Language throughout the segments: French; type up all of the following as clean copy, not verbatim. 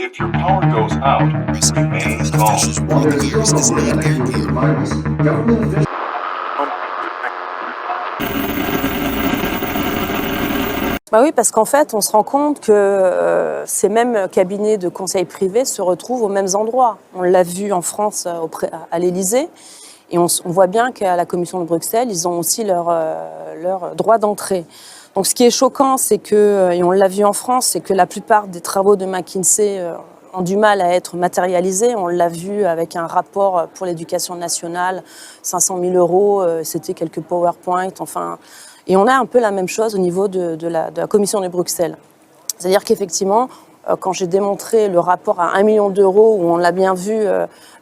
If your power goes out, remain calm. Bah oui, parce qu'en fait, on se rend compte que ces mêmes cabinets de conseil privés se retrouvent aux mêmes endroits. On l'a vu en France à l'Élysée, et on voit bien qu'à la Commission de Bruxelles, ils ont aussi leur droit d'entrée. Donc ce qui est choquant, c'est que, et on l'a vu en France, c'est que la plupart des travaux de McKinsey ont du mal à être matérialisés. On l'a vu avec un rapport pour l'éducation nationale, 500 000 euros, c'était quelques PowerPoint, enfin... Et on a un peu la même chose au niveau de la Commission de Bruxelles. C'est-à-dire qu'effectivement, quand j'ai démontré le rapport à 1 million d'euros, où on l'a bien vu,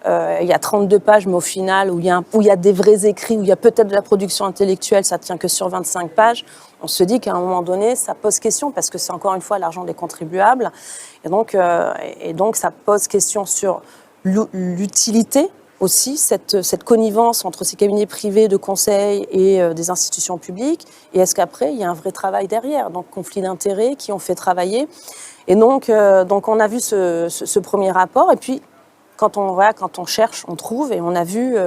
il y a 32 pages, mais au final, où il y a des vrais écrits, où il y a peut-être de la production intellectuelle, ça ne tient que sur 25 pages, on se dit qu'à un moment donné, ça pose question, parce que c'est encore une fois l'argent des contribuables. Et donc ça pose question sur l'utilité aussi, cette connivence entre ces cabinets privés de conseil et des institutions publiques. Et est-ce qu'après, il y a un vrai travail derrière? Donc, conflit d'intérêts qui ont fait travailler. Et donc on a vu ce premier rapport. Et puis, quand on cherche, on trouve. Et on a vu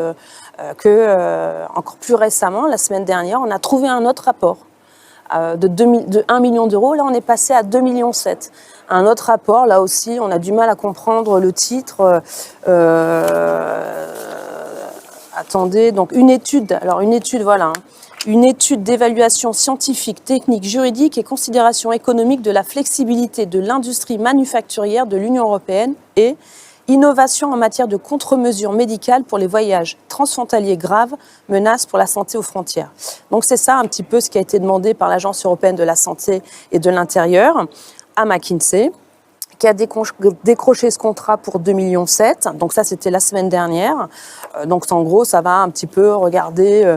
encore plus récemment, la semaine dernière, on a trouvé un autre rapport de 1 million d'euros. Là, on est passé à 2,7 millions. Un autre rapport, là aussi, on a du mal à comprendre le titre. Attendez, donc une étude, voilà. Une étude d'évaluation scientifique, technique, juridique et considération économique de la flexibilité de l'industrie manufacturière de l'Union européenne et innovation en matière de contre-mesures médicales pour les voyages transfrontaliers graves, menaces pour la santé aux frontières. Donc c'est ça un petit peu ce qui a été demandé par l'Agence européenne de la santé et de l'intérieur à McKinsey, qui a décroché ce contrat pour 2,7 millions. Donc ça, c'était la semaine dernière. Donc en gros, ça va un petit peu regarder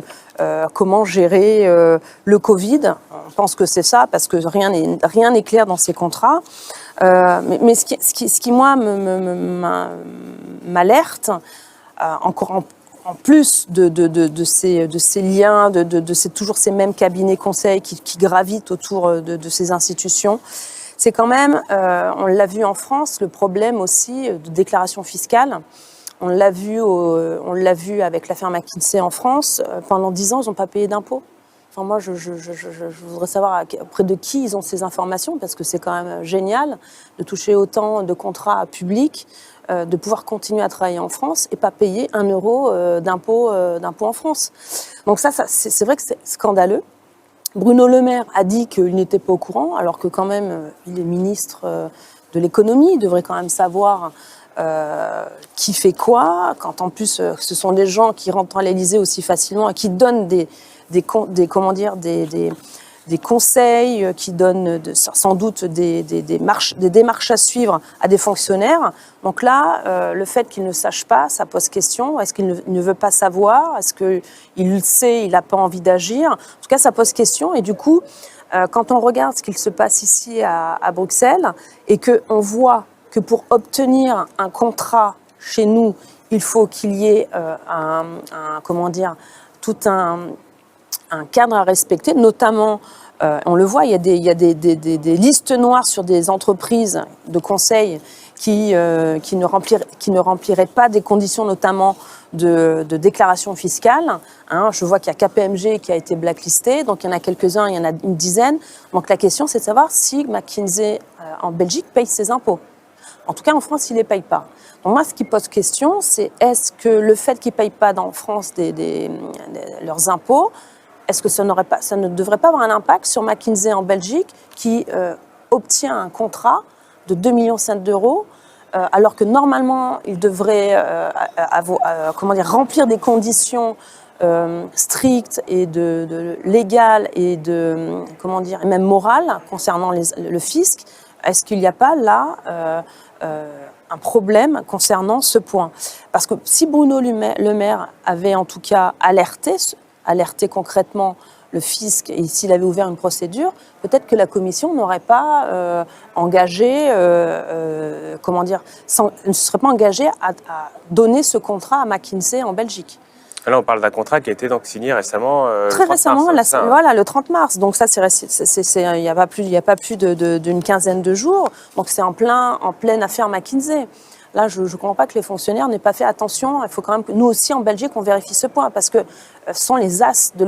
comment gérer le Covid. On pense que c'est ça, parce que rien n'est clair dans ces contrats. Mais ce qui moi, m'alerte, encore en plus de ces liens, de toujours ces mêmes cabinets conseils qui gravitent autour de ces institutions, c'est quand même, on l'a vu en France, le problème aussi de déclaration fiscale. On l'a vu avec l'affaire McKinsey en France. Pendant 10 ans, ils n'ont pas payé d'impôts. Enfin, moi, je voudrais savoir auprès de qui ils ont ces informations, parce que c'est quand même génial de toucher autant de contrats publics, de pouvoir continuer à travailler en France et pas payer 1 euro d'impôts en France. Donc ça c'est vrai que c'est scandaleux. Bruno Le Maire a dit qu'il n'était pas au courant, alors que quand même, il est ministre de l'économie, il devrait quand même savoir qui fait quoi, quand en plus ce sont des gens qui rentrent à l'Élysée aussi facilement et qui donnent des conseils, qui donnent sans doute des démarches à suivre à des fonctionnaires. Donc là, le fait qu'il ne sache pas, ça pose question. Est-ce qu'il ne veut pas savoir? Est-ce qu'il le sait, il n'a pas envie d'agir? En tout cas, ça pose question. Et du coup, quand on regarde ce qu'il se passe ici à Bruxelles et qu'on voit que pour obtenir un contrat chez nous, il faut qu'il y ait tout un cadre à respecter, notamment, on le voit, il y a des listes noires sur des entreprises de conseil qui ne rempliraient pas des conditions, notamment de déclaration fiscale. Je vois qu'il y a KPMG qui a été blacklisté, donc il y en a quelques-uns, il y en a une dizaine. Donc la question, c'est de savoir si McKinsey en Belgique paye ses impôts. En tout cas, en France, il ne les paye pas. Donc moi, ce qui pose question, c'est est-ce que le fait qu'ils ne payent pas en France leurs impôts, est-ce que ça ne devrait pas avoir un impact sur McKinsey en Belgique qui obtient un contrat de 2,7 millions d'euros alors que normalement, il devrait remplir des conditions strictes et légales et et même morales concernant le fisc? Est-ce qu'il n'y a pas là un problème concernant ce point? Parce que si Bruno Le Maire avait en tout cas alerté concrètement le fisc et s'il avait ouvert une procédure, peut-être que la Commission n'aurait pas ne se serait pas engagée à donner ce contrat à McKinsey en Belgique. Là, on parle d'un contrat qui a été donc signé récemment. Très le 30 récemment, mars, c'est ça, hein. voilà, le 30 mars. Donc ça, il n'y a pas plus d'une quinzaine de jours. Donc c'est en pleine affaire McKinsey. Là, je ne comprends pas que les fonctionnaires n'aient pas fait attention. Il faut quand même que nous aussi, en Belgique, on vérifie ce point parce que ce sont les as de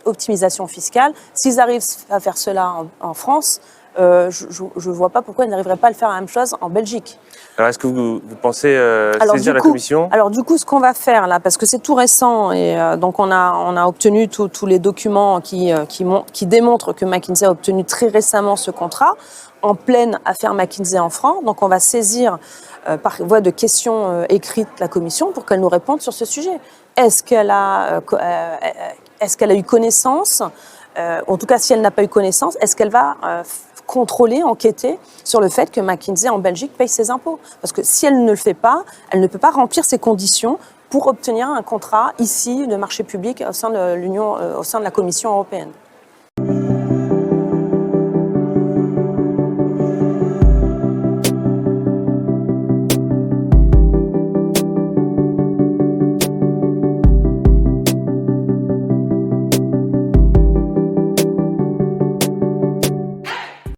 l'optimisation fiscale. S'ils arrivent à faire cela en France, je ne vois pas pourquoi ils n'arriveraient pas à le faire la même chose en Belgique. Alors, est-ce que vous pensez saisir la commission? Alors du coup, ce qu'on va faire là, parce que c'est tout récent, et donc on a obtenu tous les documents qui démontrent que McKinsey a obtenu très récemment ce contrat, en pleine affaire McKinsey en France. Donc on va saisir par voie de questions écrites la commission pour qu'elle nous réponde sur ce sujet. Est-ce qu'elle a eu connaissance, en tout cas si elle n'a pas eu connaissance, est-ce qu'elle va contrôler, enquêter sur le fait que McKinsey en Belgique paye ses impôts? Parce que si elle ne le fait pas, elle ne peut pas remplir ses conditions pour obtenir un contrat ici de marché public au sein de l'Union, au sein de la Commission européenne.